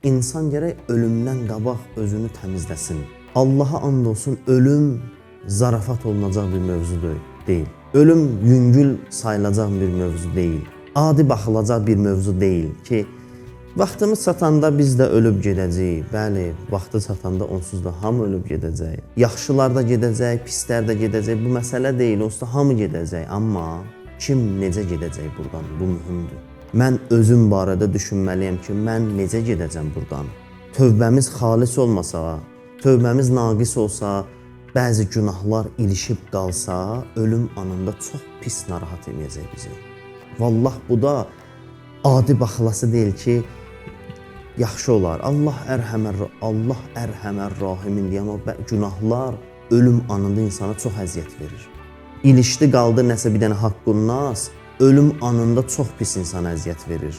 İnsan gərək ölümdən qabaq özünü təmizləsin. Allaha and olsun, ölüm zarafat olunacaq bir mövzu deyil. Ölüm yüngül sayılacaq bir mövzu deyil. Adi baxılacaq bir mövzu deyil ki, vaxtımız çatanda biz də ölüb gedəcəyik. Bəli, vaxtı çatanda onsuz da hamı ölüb gedəcək. Yaxşılar da gedəcək, pislər də gedəcək. Bu məsələ deyil, onsuz da hamı gedəcək. Amma kim necə gedəcək buradan? Bu mühümdür. Mən özüm barədə düşünməliyəm ki, mən necə gedəcəm buradan? Tövbəmiz xalis olmasa, tövbəmiz naqis olsa, bəzi günahlar ilişib qalsa, ölüm anında çox pis narahat edəcək bizi. Vallah bu da adi baxılası deyil ki, yaxşı olar. Allah ərhəmər rahimin deyən o günahlar ölüm anında insana çox əziyyət verir. İlişdi qaldı nəsə bir dənə haqqın nas, ölüm anında çox pis insana əziyyət verir.